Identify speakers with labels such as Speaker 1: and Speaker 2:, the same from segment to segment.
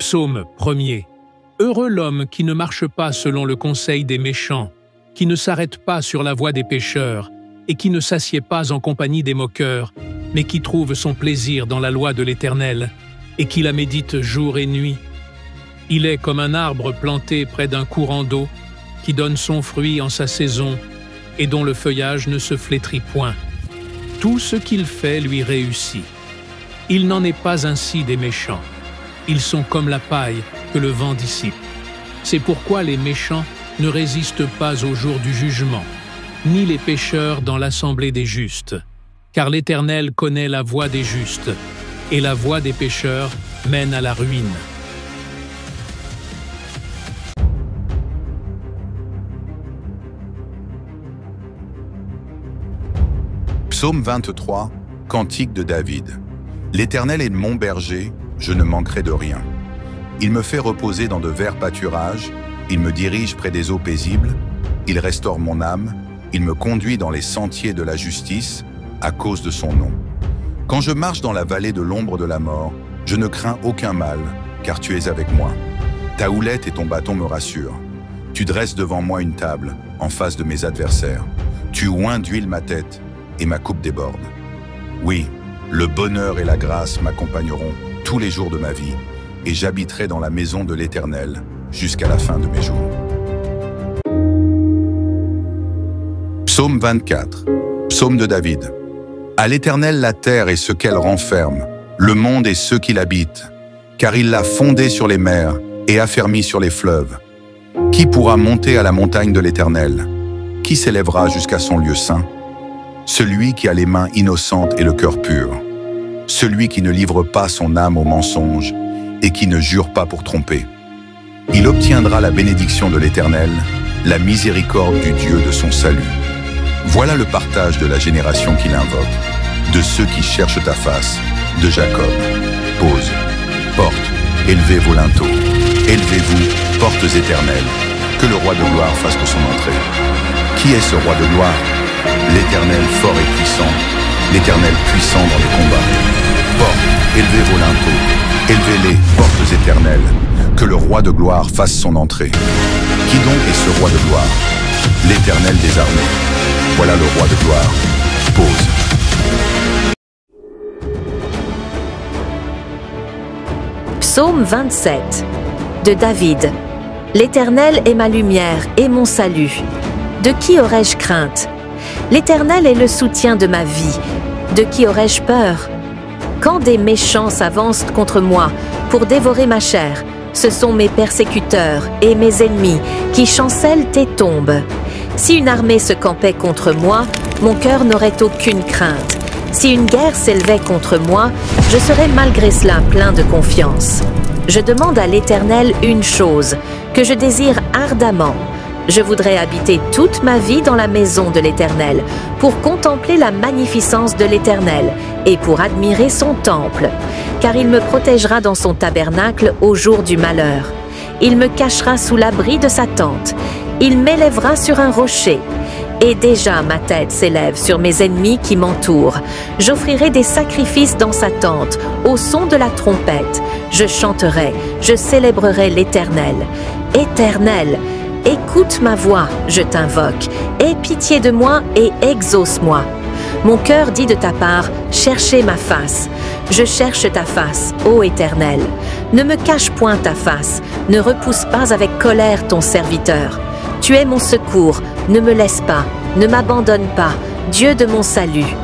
Speaker 1: Psaume 1er. Heureux l'homme qui ne marche pas selon le conseil des méchants, qui ne s'arrête pas sur la voie des pécheurs, et qui ne s'assied pas en compagnie des moqueurs, mais qui trouve son plaisir dans la loi de l'Éternel, et qui la médite jour et nuit. Il est comme un arbre planté près d'un courant d'eau, qui donne son fruit en sa saison, et dont le feuillage ne se flétrit point. Tout ce qu'il fait lui réussit. Il n'en est pas ainsi des méchants. Ils sont comme la paille que le vent dissipe. C'est pourquoi les méchants ne résistent pas au jour du jugement, ni les pécheurs dans l'assemblée des justes. Car l'Éternel connaît la voie des justes, et la voie des pécheurs mène à la ruine.
Speaker 2: Psaume 23, cantique de David. L'Éternel est mon berger, je ne manquerai de rien. Il me fait reposer dans de verts pâturages, il me dirige près des eaux paisibles, il restaure mon âme, il me conduit dans les sentiers de la justice, à cause de son nom. Quand je marche dans la vallée de l'ombre de la mort, je ne crains aucun mal, car tu es avec moi. Ta houlette et ton bâton me rassurent. Tu dresses devant moi une table, en face de mes adversaires. Tu oins d'huile ma tête, et ma coupe déborde. Oui, le bonheur et la grâce m'accompagneront tous les jours de ma vie, et j'habiterai dans la maison de l'Éternel jusqu'à la fin de mes jours. Psaume 24. Psaume de David. À l'Éternel la terre et ce qu'elle renferme, le monde et ceux qui l'habitent, car il l'a fondée sur les mers et affermi sur les fleuves. Qui pourra monter à la montagne de l'Éternel? Qui s'élèvera jusqu'à son lieu saint? Celui qui a les mains innocentes et le cœur pur. Celui qui ne livre pas son âme au mensonge et qui ne jure pas pour tromper. Il obtiendra la bénédiction de l'Éternel, la miséricorde du Dieu de son salut. Voilà le partage de la génération qu'il invoque, de ceux qui cherchent ta face, de Jacob. Pause, porte, élevez vos linteaux, élevez-vous, portes éternelles, que le roi de gloire fasse son entrée. Qui est ce roi de gloire? L'Éternel fort et puissant, l'Éternel puissant dans les combats. Portes, élevez vos linteaux, élevez-les, portes éternelles, que le roi de gloire fasse son entrée. Qui donc est ce roi de gloire? L'Éternel des armées. Voilà le roi de gloire. Pause.
Speaker 3: Psaume 27 de David. L'Éternel est ma lumière et mon salut. De qui aurais-je crainte? L'Éternel est le soutien de ma vie. De qui aurais-je peur? Quand des méchants s'avancent contre moi pour dévorer ma chair, ce sont mes persécuteurs et mes ennemis qui chancellent et tombent. Si une armée se campait contre moi, mon cœur n'aurait aucune crainte. Si une guerre s'élevait contre moi, je serais malgré cela plein de confiance. Je demande à l'Éternel une chose, que je désire ardemment. Je voudrais habiter toute ma vie dans la maison de l'Éternel, pour contempler la magnificence de l'Éternel et pour admirer son temple. Car il me protégera dans son tabernacle au jour du malheur. Il me cachera sous l'abri de sa tente. Il m'élèvera sur un rocher. Et déjà ma tête s'élève sur mes ennemis qui m'entourent. J'offrirai des sacrifices dans sa tente, au son de la trompette. Je chanterai, je célébrerai l'Éternel. Éternel, écoute ma voix, je t'invoque. Aie pitié de moi et exauce-moi. Mon cœur dit de ta part, cherchez ma face. Je cherche ta face, ô Éternel. Ne me cache point ta face, ne repousse pas avec colère ton serviteur. Tu es mon secours, ne me laisse pas, ne m'abandonne pas, Dieu de mon salut.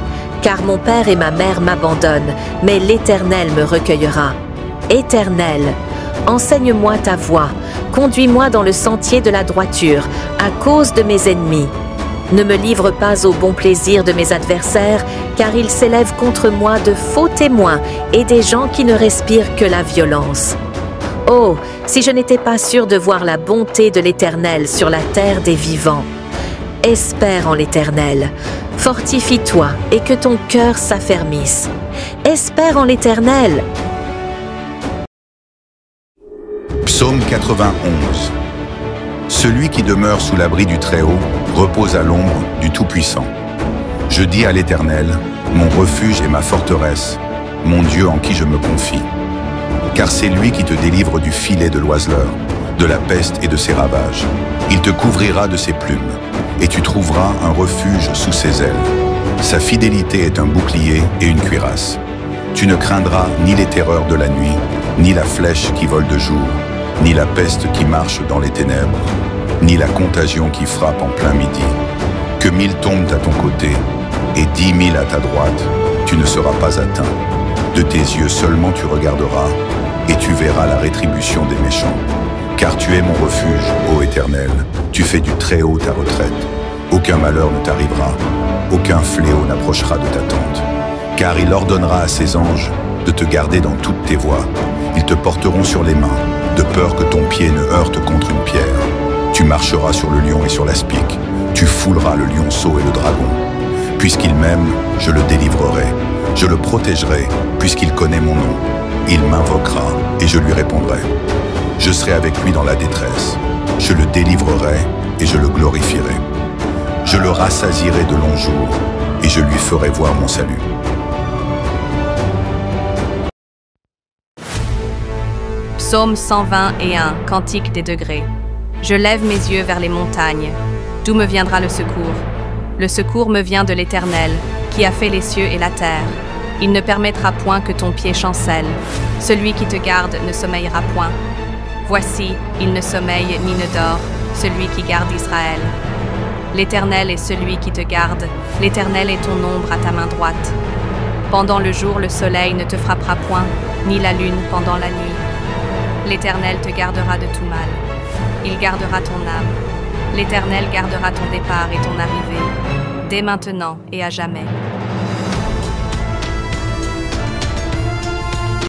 Speaker 3: Car mon père et ma mère m'abandonnent, mais l'Éternel me recueillera. Éternel, enseigne-moi ta voie, conduis-moi dans le sentier de la droiture, à cause de mes ennemis. Ne me livre pas au bon plaisir de mes adversaires, car ils s'élèvent contre moi de faux témoins et des gens qui ne respirent que la violence. Oh, si je n'étais pas sûr de voir la bonté de l'Éternel sur la terre des vivants. Espère en l'Éternel. Fortifie-toi et que ton cœur s'affermisse. Espère en l'Éternel.
Speaker 2: Psaume 91. Celui qui demeure sous l'abri du Très-Haut repose à l'ombre du Tout-Puissant. Je dis à l'Éternel, mon refuge et ma forteresse, mon Dieu en qui je me confie. car c'est lui qui te délivre du filet de l'oiseleur, de la peste et de ses ravages. Il te couvrira de ses plumes, et tu trouveras un refuge sous ses ailes. Sa fidélité est un bouclier et une cuirasse. Tu ne craindras ni les terreurs de la nuit, ni la flèche qui vole de jour, ni la peste qui marche dans les ténèbres, ni la contagion qui frappe en plein midi. Que 1000 tombent à ton côté et 10 000 à ta droite, tu ne seras pas atteint. De tes yeux seulement tu regarderas et tu verras la rétribution des méchants. Car tu es mon refuge, ô Éternel, tu fais du Très-Haut ta retraite. Aucun malheur ne t'arrivera, aucun fléau n'approchera de ta tente. Car il ordonnera à ses anges de te garder dans toutes tes voies. Ils te porteront sur les mains, de peur que ton pied ne heurte contre une pierre. Tu marcheras sur le lion et sur l'aspic, tu fouleras le lionceau et le dragon. Puisqu'il m'aime, je le délivrerai, je le protégerai, puisqu'il connaît mon nom. Il m'invoquera et je lui répondrai. Je serai avec lui dans la détresse, je le délivrerai et je le glorifierai. Je le rassasierai de longs jours et je lui ferai voir mon salut.
Speaker 4: Psaume 121, Cantique des degrés. Je lève mes yeux vers les montagnes. D'où me viendra le secours? Le secours me vient de l'Éternel, qui a fait les cieux et la terre. Il ne permettra point que ton pied chancelle. Celui qui te garde ne sommeillera point. Voici, il ne sommeille ni ne dort, celui qui garde Israël. L'Éternel est celui qui te garde, l'Éternel est ton ombre à ta main droite. Pendant le jour, le soleil ne te frappera point, ni la lune pendant la nuit. L'Éternel te gardera de tout mal. Il gardera ton âme. L'Éternel gardera ton départ et ton arrivée, dès maintenant et à jamais.